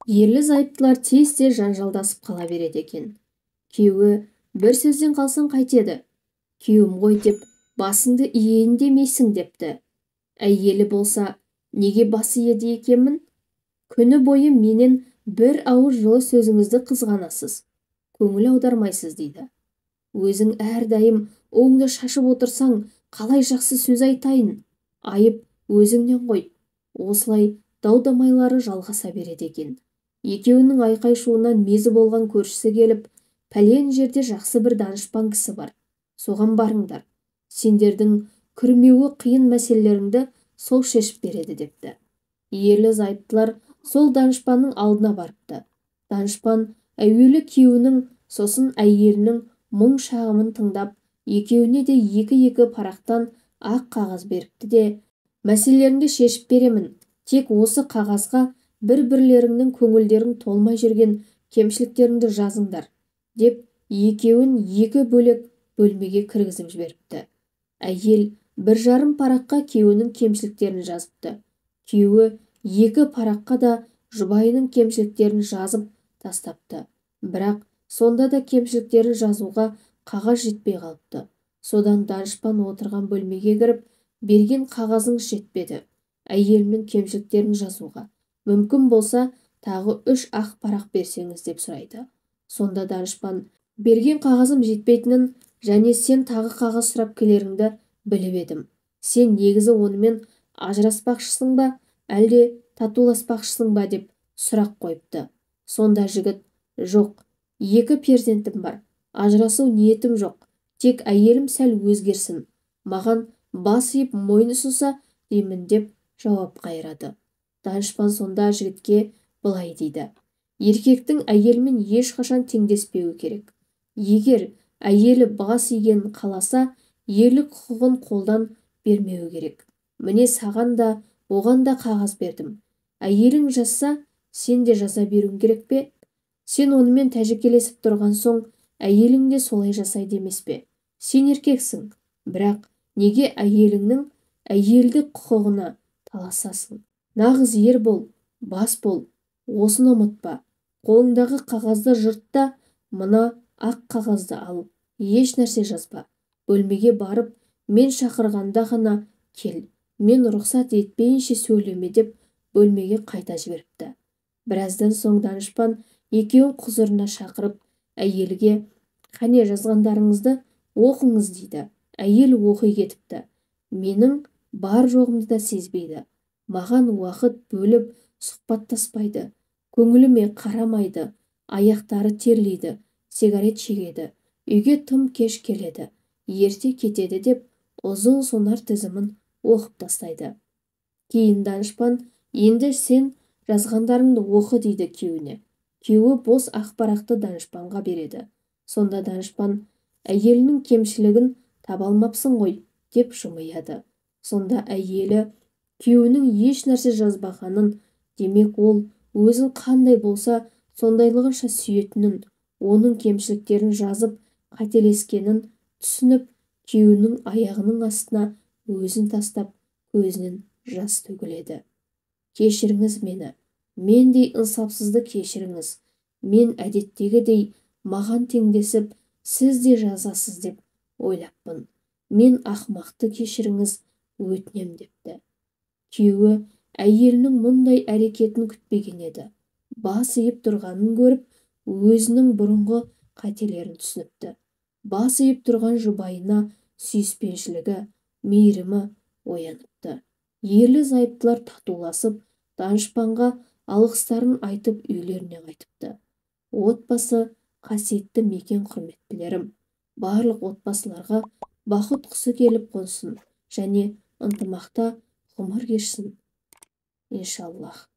Ерлі-зайыптылар тез-тез жанжалдасып қала береді екен. Күйеуі бір сөзден қалсаң қайтеді. Күйеуім ғой деп басыңды иейін демейсің депті. Әйелі болса, неге басы еді екенмін? Күні бойы менен бір ауыз жылы сөзіңізді қызғанасыз, көңіл аудармайсыз дейді. Өзің әрдайым оңды шашып отырсаң, қалай жақсы сөз айтайын? Айып өзіңнен ғой. Осылай дау-дамайлары жалғаса береді екен. Екеуінің айқай-шуынан мезі болған көршісі келіп, пәлен жерде жақсы бір данышпан кісі бар. Соған барыңдар. Сендердің күрмеуі қиын мәселелеріңді сол шешіп береді депті. Ерлі-зайыптылар сол данышпанның алдына барыпты. Данышпан әуелі күйеуінің, сосын әйелінің мұң шағымын тыңдап, екеуіне де екі-екі парақтан ақ қағаз беріпті де, мәселелеріңді шешіп беремін. Тек осы қағазға бір-бірлеріңнің көңілдерің толмай жүрген кемшіліктеріңді жазыңдар, деп екеуін екі бөлек бөлмеге кіргізіп жіберіпті. Әйел 1,5 параққа күйеуінің кемшіліктерін жазыпты. Күйеуі 2 параққа да жұбайының кемшіліктерін жазып тастапты. Бірақ сонда да кемшіліктерін жазуға қағаз жетпей қалыпты. Содан данышпан отырған бөлмеге кіріп, берген қағазыңыз жетпеді. Әйелімнің кемшіліктерін жазуға. Мүмкін болса, тағы 3 ақ парақ берсеңіз деп сұрайды. Сонда данышпан, берген қағазым жетпейтінін және сен тағы қағаз сұрап келеріңді біліп едім. Сен негізі онымен ажыраспақшысың ба, әлде татуласпақшысың ба деп сұрақ қойыпты. Сонда жігіт, жоқ, 2 перзентім бар, ажырасу ниетім жоқ, тек әйелім сәл өзгерсін, маған бас иіп мойны сұса деймін деп жауап қайырады. Данышпан сонда жігітке былай дейді. Еркектің әйелмен ешқашан теңдеспеуі керек. Егер әйелі бас игенін қаласа, ерлік құқығын қолдан бермеуі керек. Міне саған да, оған да қағаз бердім. Әйелің жазса, сен де жаза беруің керек пе? Сен онымен тәжікелесіп тұрған соң, әйелің де солай жасайды емес пе? Сен еркексің, бірақ неге әйеліңнің әйелдік құқығына таласасың? Нағыз ер бол, бас бол, осыны ұмытпа. Қолыңдағы қағазды жырт та, мына ақ қағазды ал, еш нәрсе жазба. Бөлмеге барып, мен шақырғанда ғана кел, мен рұқсат етпейінше сөйлеме деп бөлмеге қайта жіберіпті. Біраздан соң данышпан екеуін құзырына шақырып, әйелге, қане жазғандарыңызды оқыңыз дейді. Әйел оқи кетіпті. Менің бар жоғымды да сезбейді. Маған уақыт бөліп сұхбаттаспайды, көңіліме қарамайды, аяқтары терлейді, сигарет шегеді, үйге тым кеш келеді, ерте кетеді деп ұзын сонар тізімін оқып тастайды. Кейін данышпан, енді сен жазғандарыңды оқы дейді күйеуіне. Күйеуі бос ақпарақты данышпанға береді. Сонда данышпан, әйелінің кемшілігін таба алмапсың ғой деп жымияды. Сонда әйелі күйеуінің еш нәрсе жазбағанын, демек ол өзін қандай болса сондайлығынша сүйетінін, оның кемшіліктерін жазып қателескенін түсініп, күйеуінің аяғының астына өзін тастап, көзінен жас төгіледі. Кешіріңіз мені, мендей ынсапсызды кешіріңіз. Мен әдеттегідей маған теңдесіп, сіз де жазасыз деп ойлаппын. Мен ақымақты кешіріңіз, өтінем депті. Күйеуі әйелінің мұндай әрекетін күтпеген еді. Бас иіп тұрғанын көріп, өзінің бұрынғы қателерін түсініпті. Бас иіп тұрған жұбайына сүйіспеншілігі, мейірімі ояныпты. Ерлі-зайыптылар татуласып, данышпанға алғыстарын айтып үйлеріне қайтыпты. Отбасы қасиетті мекен құрметтілерім. Барлық отбасыларға бақыт құсы келіп қонсын және ынтымақта ғұмыр кешсін, иншаллах.